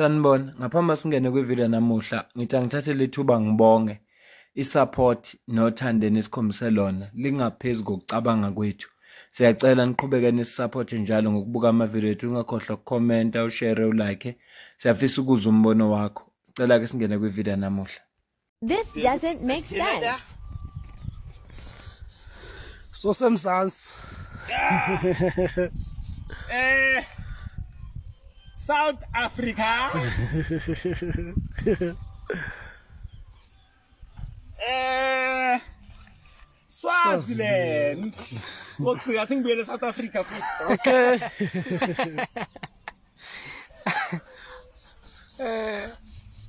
Sanibona, ngaphambi singene kwivideo namuhla, ngithi angithathe lethuba ngibonge i-support nothando enikhombise lona lingaphezu kokucabanga kwethu. Siyacela niqhubeke nisupporte njalo ngokubuka amavideo ethu, ungakhohlwa ukukhomenta, ushare, ulike. Siyafisa ukuzwa umbono wakho. Sicela ke singene kwivideo namuhla. This doesn't make sense. So semzansi. South Africa. Swaziland. I think we're in South Africa. Okay.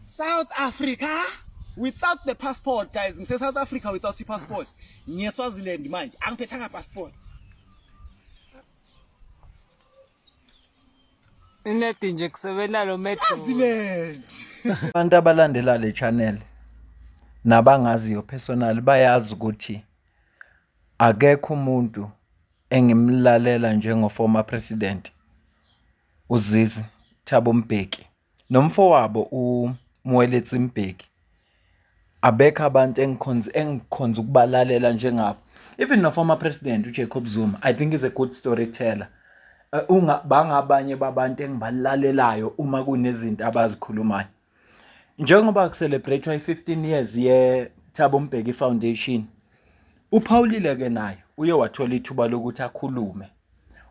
South Africa without the passport, guys. In South Africa without the passport. Near Swaziland, man. I'm petting a passport. Inethi nje kusebenzela lo metro. Swaziland. Abantu abalandela le channel nabangaziyo personal bayazi ukuthi akekho umuntu engimlalela njengoformer president uZizi Thabo Mbeki nomfowabo uMweletsi Mbeki. Abekho abantu engikhonza ukubalalela njengabo. Even no former president uJacob Zuma, I think is a good storyteller. Bangabanye babantu engibalalelayo uma kunezinto abazikhulumayo. Njengoba kucelebrate 15 years ye Thabo Mbeki Foundation, uPaulile ke naye uye wathola ithuba lokuthi akhulume.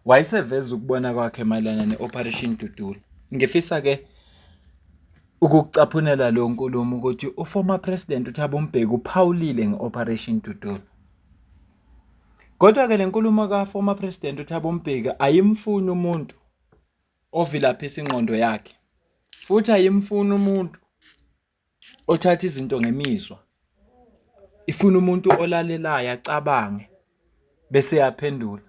Wayeseveza ukubona kwakhe mayelana neOperation Dudula. Ngifisa ke ukucaphunela lo nkulumo ukuthi uformer president uThabo Mbeki uPaulile ngeOperation Dudula. Kodwa ke le nkulumo kaformer president uThabo Mbeki ayimfuni umuntu ovilaphisa ingqondo yakhe. Futhi ayimfuni umuntu othatha izinto ngemizwa. Ifuna umuntu olalelayo acabange bese yaphendula.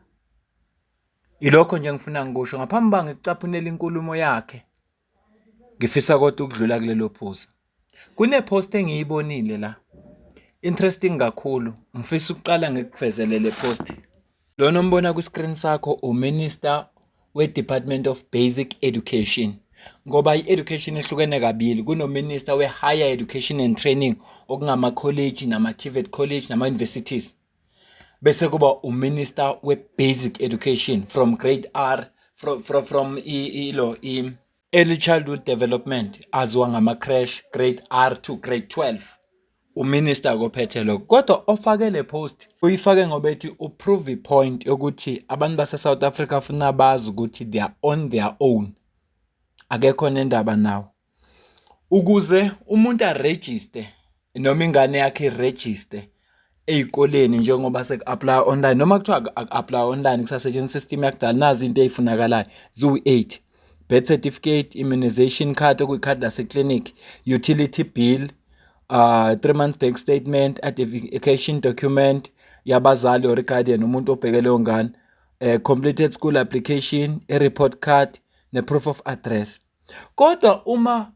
Ilokho nje ngifuna ngikusho ngaphambi ngikucaphunela inkulumo yakhe. Ngifisa kodwa ukudlula kulelo phuzu. Kune post engiyibonile la. Interesting kakhulu. Ngifisa ukuqala ngikuvezele le post. Lo nombona ku screen sakho uMinister we-Department of Basic Education. Ngoba i-education ihlukene kabili. KunoMinister we-Higher Education and Training okungama-college nama-TVET college nama-universities. Bese kuba uMinister we-Basic Education from grade R from early childhood development aziwa ngama-crash grade R to grade 12. Uminister kophethe lokho. Kodwa ofake le post uyifake ngoba ethi uprove point ukuthi abantu base South Africa ufuna bazi ukuthi they are on their own. Akekho nendaba nawo. Ukuze umuntu aregister noma ingane yakhe iregister ezikoleni njengoba sek-apply online noma kuthiwa apply online kusasetshenziswa system yakudala nazi into ezifunakalayo zu8 birth certificate, immunization card okuyicard lase-clinic, utility bill, 3 months bank statement, identification document yabazali or guardian umuntu obheke leyo ngane, completed school application, a report card ne-proof of address. Kodwa uma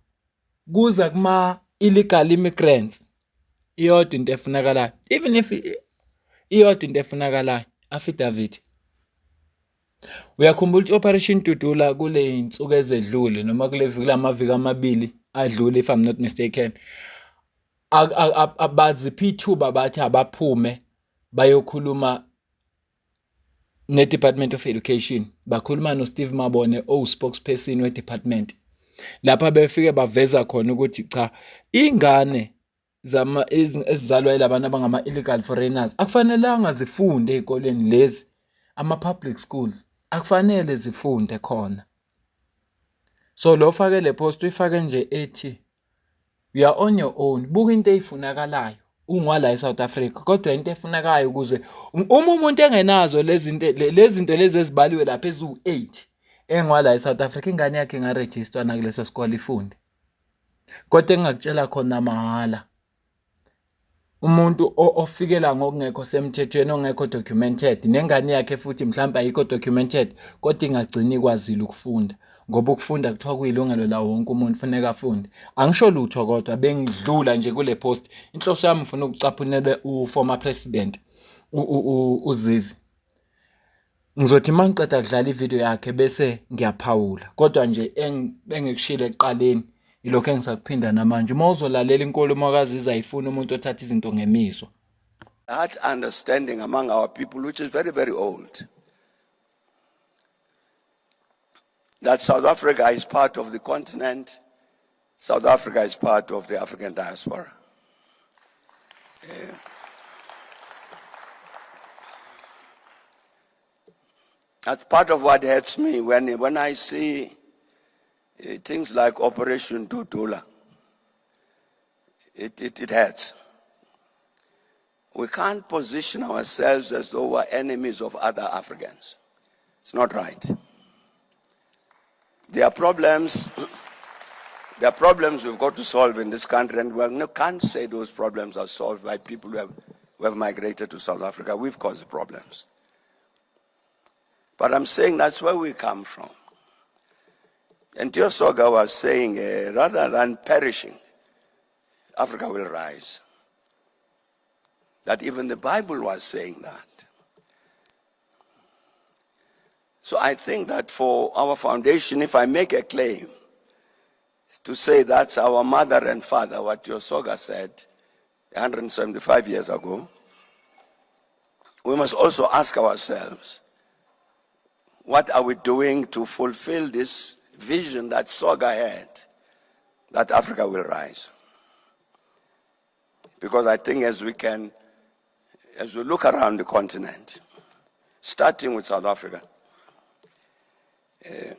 kuza kuma illegal immigrants iyodwa into efunakalayo, even if iyodwa into efunakalayo, affidavit. Uyakhumbula ukuthi Operation Dudula kule insuku ezedlule noma kule viki lamaviki amabili adlule if I'm not mistaken, abaziphi ithuba bathi abaphume bayokhuluma ne-Department of Education. Bakhuluma noSteve Mabone spokesperson we-department. Lapha befike baveza khona ukuthi cha ingane ezizalwa yilabantu abangama illegal foreigners akufanelanga zifunde ezikoleni lezi ama-public schools. Akufanele zifunde khona. So lo fake le post uyifake nje ethi you are on your own. Buka into ezifunakalayo ungwala eSouth Africa. Kodwa into efunakayo ukuze uma umuntu engenazo lezi zinto lezi ezibaliwe lapha ezu8 engwala eSouth Africa ingane yakhe ingaregister na kuleso sikole ifunde. Kodwa engakutshela khona mahala. Umuntu ofikela ngokungekho semthethweni ongekho documented nengane yakhe futhi mhlawumbe ayikho documented kodwa ingagcini kwazile ukufunda ngoba ukufunda kuthiwa kuyilungelo la wonke umuntu kufanele afunde. Angisho lutho kodwa bengidlula nje kule post. Inhloso yami ufuna ukucaphunela uformer president uZizi. Ngizothi mangiqeda kudlala ivideo yakhe bese ngiyaphawula. Kodwa nje engikushilo ekuqaleni ilokho engisakuphinda namanje. Uma uzolalela inkulumo kaZiza ayifuna umuntu othatha izinto ngemizwa. That understanding among our people, which is very, very old, that South Africa is part of the continent, South Africa is part of the African diaspora. That's part of what hurts me when I see things like Operation Tutula. It hurts. We can't position ourselves as though we're enemies of other Africans. It's not right. There are problems we've got to solve in this country, and we can't say those problems are solved by people who have migrated to South Africa. We've caused the problems. But I'm saying that's where we come from. And Tio Soga was saying, rather than perishing, Africa will rise. That even the Bible was saying that. So I think that for our foundation, if I make a claim to say that's our mother and father, what Tio Soga said 175 years ago, we must also ask ourselves, what are we doing to fulfill this vision that Soga had, that Africa will rise? Because I think as we look around the continent, starting with South Africa, there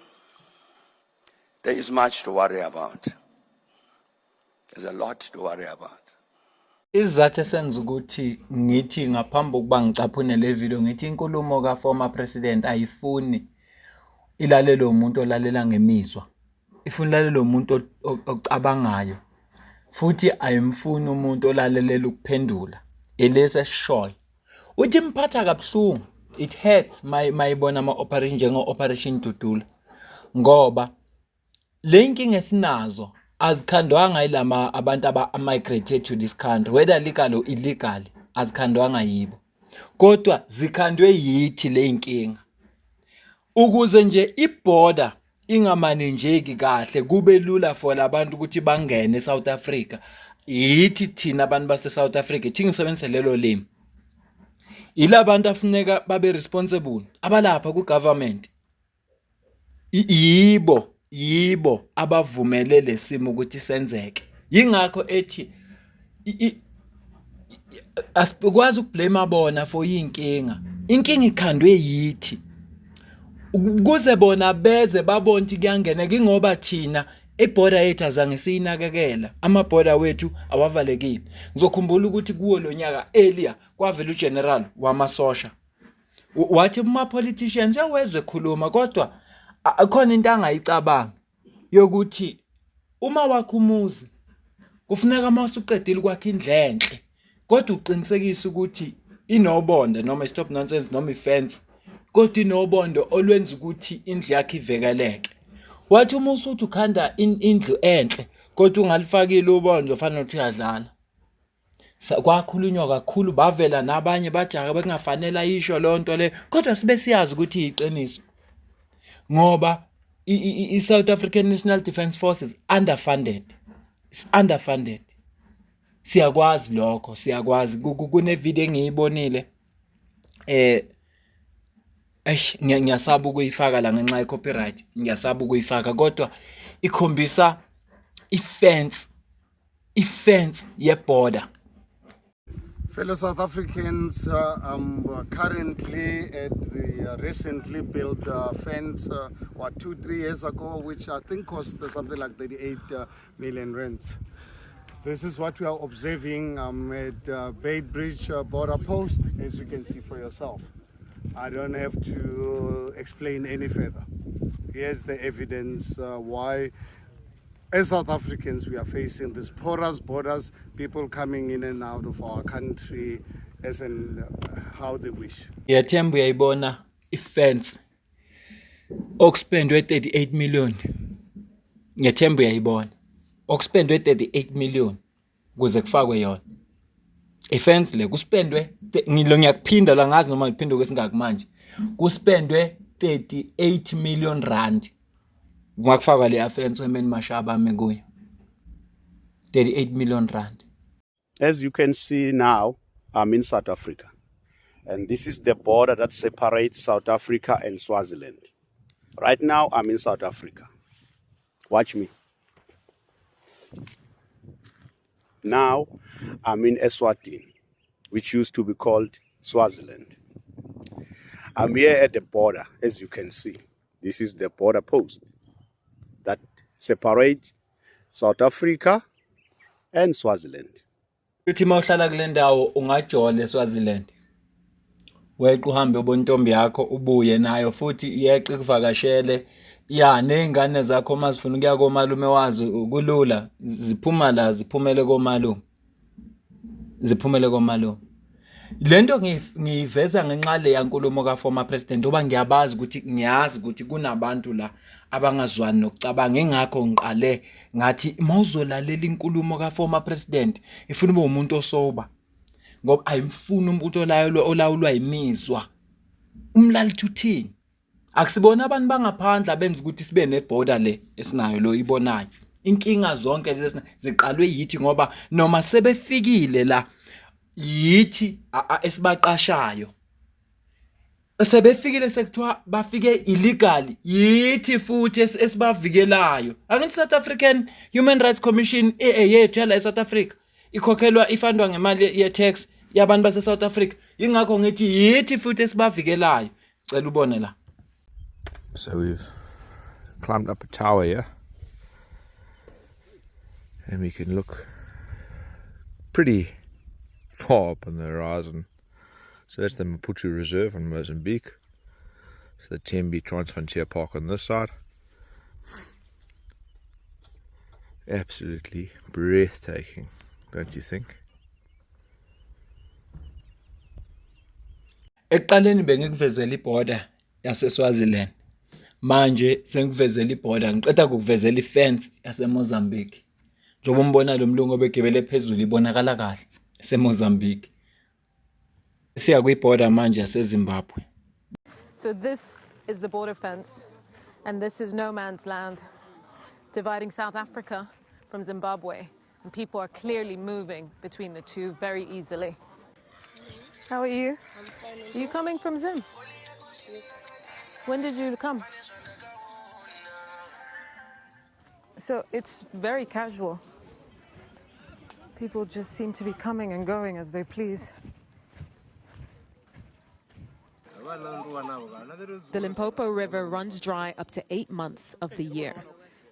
is much to worry about. There's a lot to worry about. Isizathu esenza ukuthi ngithi ngaphambi kokuba ngicaphune le video ngithi inkulumo ka former president ayifuni ilalelo umuntu olalela ngemizwa. Ifuna ilalelo umuntu ocabangayo. Futhi ayimfuni umuntu olalelela ukuphendula. Elese sishoyo. Uthi imphatha kabhlungu. It hurts mayibona ama operation njengo Operation Tutula. Ngoba le inkinga esinazo azikhandwanga yilama abantu migrated to this country, whether legal or illegal, azikhandwanga yibo. Kodwa zikhandwe yithi le inkinga. Ukuze nje iborder ingamanenjeki kahle kube lula for labantu ukuthi bangene eSouth Africa. Yithi thina abantu base South Africa thi ngisebenzise lelo limi. Ilabantu afuneka babe responsible abalapha ku government. Yibo abavumele lesimo ukuthi senzeke. Yingakho ethi asikwazi ukublame abona for inkinga. Inkinga ikhandwe yithi. Kuze bona beze babona ukuthi kuyangena kingoba thina iborder yethu azange siyinakekela. Ama-border wethu awavalekile. Ngizokhumbula ukuthi kuwo lo nyaka earlier kwavela ugeneral wamasosha. Wathi uma politicians yawezwe khuluma kodwa akhona into angayicabanga yokuthi uma wakho umuzi kufuneka masuqedile kwakhe indle enhle kodwa uqinisekisa ukuthi inobondo noma stop nonsense noma ifence kodwa inobondo olwenza ukuthi indlu yakhe ivekeleke. Wathi uma usuthi ukhanda indlu enhle kodwa ungalifakile ubondo ofana nokuthi uyadlala. Kwakhulunywa kakhulu bavela nabanye bajaka bekungafanele ayisho lonto le kodwa sibe siyazi ukuthi iqiniso. Ngoba i-South African National Defence Forces underfunded. It's underfunded. Siyakwazi lokho, siyakwazi. Kune video engiyibonile. Ngiyasaba ukuyifaka la ngenxa ye-copyright. Ngiyasaba ukuyifaka kodwa ikhombisa ifence ye-border. Fellow South Africans, I'm currently at the recently built fence, 2-3 years ago, which I think cost something like 38 million rands. This is what we are observing at Beitbridge border post, as you can see for yourself. I don't have to explain any further. Here's the evidence why, as South Africans, we are facing these porous borders, people coming in and out of our country as in how they wish. Yathemba uyayibona ifence okuspendwe 38 million. Yathemba uyayibona okuspendwe 38 million kuze kufakwe yona. ifence le kuspendwe ngiyakuphinda la ngazi noma ngiphinde kwesingaki manje kuspendwe 38 million rand ngakufaka le offense wemeni mashaba ame kuyo 38 million rand. As you can see now, I'm in South Africa. And this is the border that separates South Africa and Swaziland. Right now, I'm in South Africa. Watch me. Now, I'm in Eswatini, which used to be called Swaziland. I'm here at the border, as you can see. This is the border post that separates South Africa and Swaziland. Uthi mawuhlala kule ndawo ungajola eSwaziland. Weqa uhambe ubontombi yakho ubuye nayo futhi iyeqe kuvakashele ya nezingane zakho masifuna ukuya komalume wazo kulula ziphuma la ziphumele komalume. Ziphumele komalume. Lento ngiyiveza ngenxa le yankulumo ka former president ngoba ngiyazi ukuthi kunabantu la abangazwani nokucabanga engakho ngiqale ngathi mawuzolalela inkulumo ka former president ifuna ube umuntu osoba ngoba ayimfuni umuntu olawulwa imizwa umlalithi uthini akusibona abantu bangaphandle abenza ukuthi sibe neborder le esinayo lo ibonayo inkinga zonke lezi ziqalwe yithi ngoba noma sebefikile la yithi esibaqashayo sebefikile sekuthiwa bafike illegally yithi futhi esibavikelayo angithi South African Human Rights Commission yethu yala eSouth Africa ikhokhelwa ifundwa ngemali ye tax yabantu base South Africa ingakho ngithi yithi futhi esibavikelayo cela ubone la. So we've climbed up a tower here and we can look pretty far up on the horizon. So that's the Maputo Reserve in Mozambique. It's the Tembe Transfrontier Park on this side. Absolutely breathtaking, don't you think? Eqaleni bengikuvezela iborder yase Swaziland. Manje sengikuvezela iborder ngiqeda ukukuvezela ifence yase Mozambique. Njoba umbona lo mlungu obegibele phezulu ibonakala kahle eMozambique. Siya kwiborder manje yase Zimbabwe. So this is the border fence, and this is no man's land, dividing South Africa from Zimbabwe, and people are clearly moving between the two very easily. How are you? I'm fine. Are you coming from Zim? Yes. When did you come? So it's very casual. People just seem to be coming and going as they please. The Limpopo River runs dry up to 8 months of the year,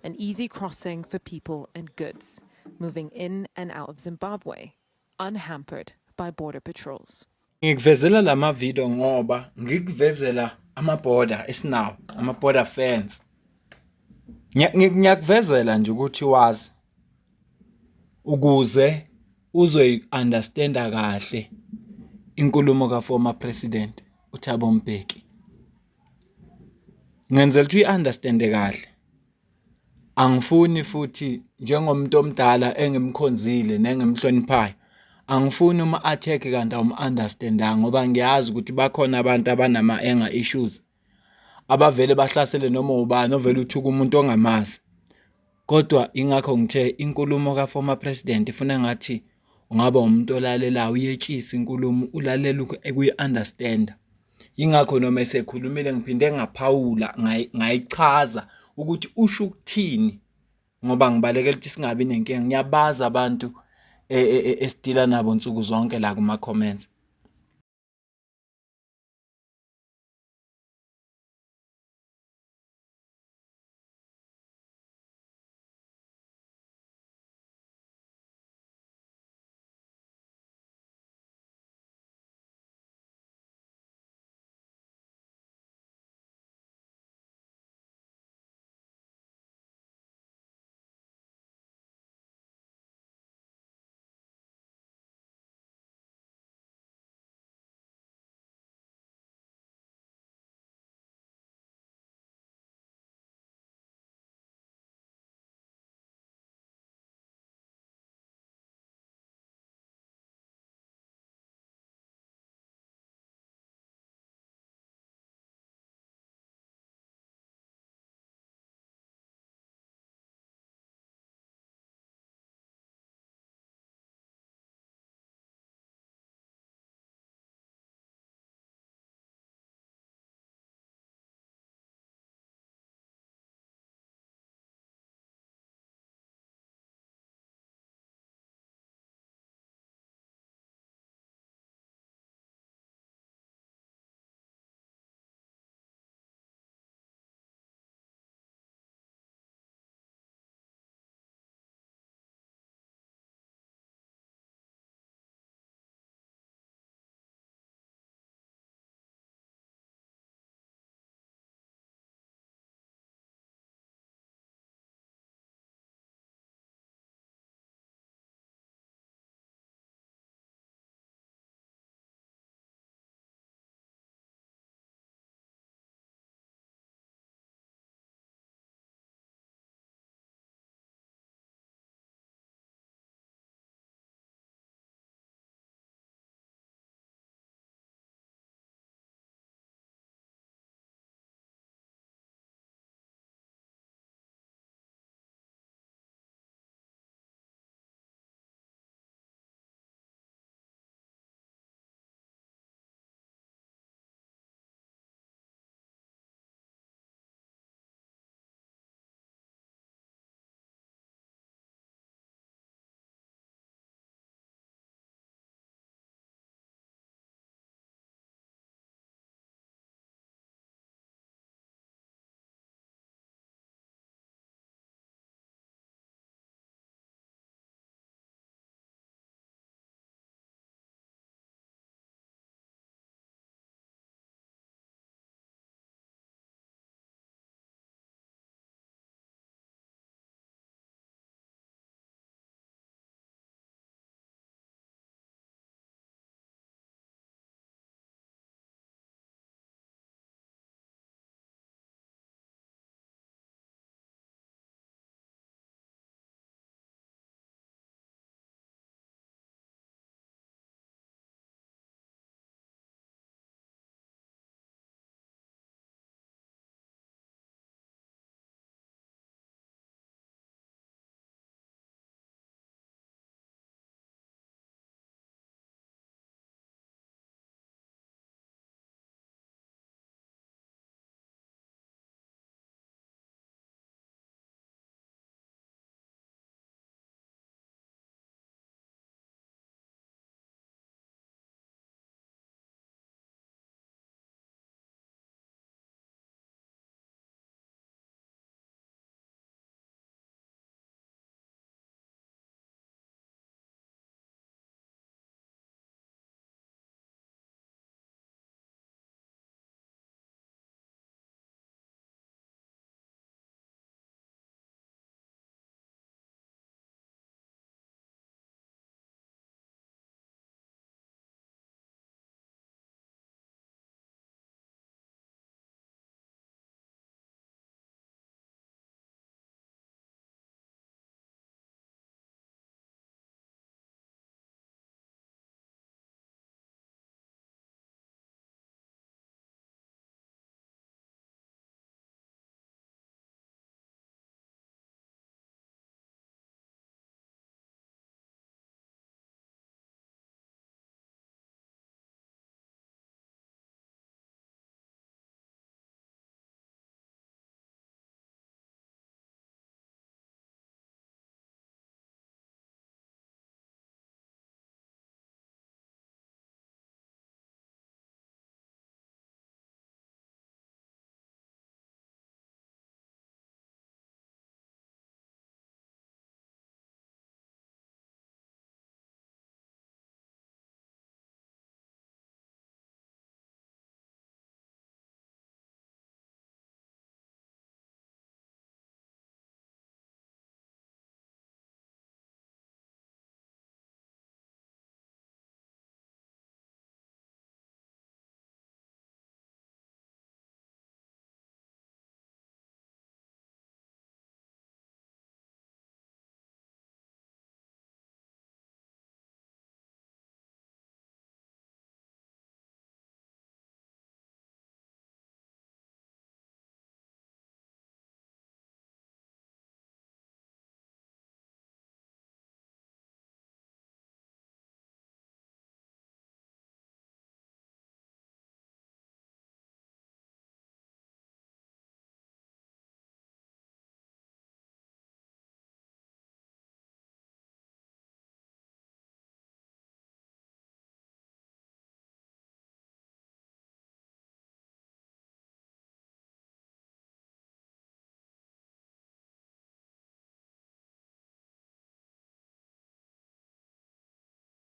an easy crossing for people and goods, moving in and out of Zimbabwe, unhampered by border patrols. Ngikuvezela lama video ngoba ngikuvezela amaborder esinawo, amaborder fence. Ngiyakuvezela nje ukuthi wazi ukuze uzoyi-understanda kahle inkulumo ka former president uThabo Mbeki. Ngenzela ukuthi uyi-understande kahle. Angifuni futhi njengomuntu omdala engimkhonzile nengimhloniphayo. Angifuni uma attack kanti awum-understandanga ngoba ngiyazi ukuthi bakhona abantu abanama anger issues. Abavele bahlasele noma ubani ovela uthuka umuntu ongamazi. Kodwa ingakho ngithe inkulumo ka former president ifuna ngathi ungaba umuntu olalelayo uyetshisa inkulumo ulalela ukuyi-understanda. Ingakho noma esekhulumile ngiphinde ngaphawula ngayichaza ukuthi usho ukuthini ngoba ngibalekela ukuthi singabi nenkinga ngiyabaza abantu esidila nabo nsuku zonke la kuma comments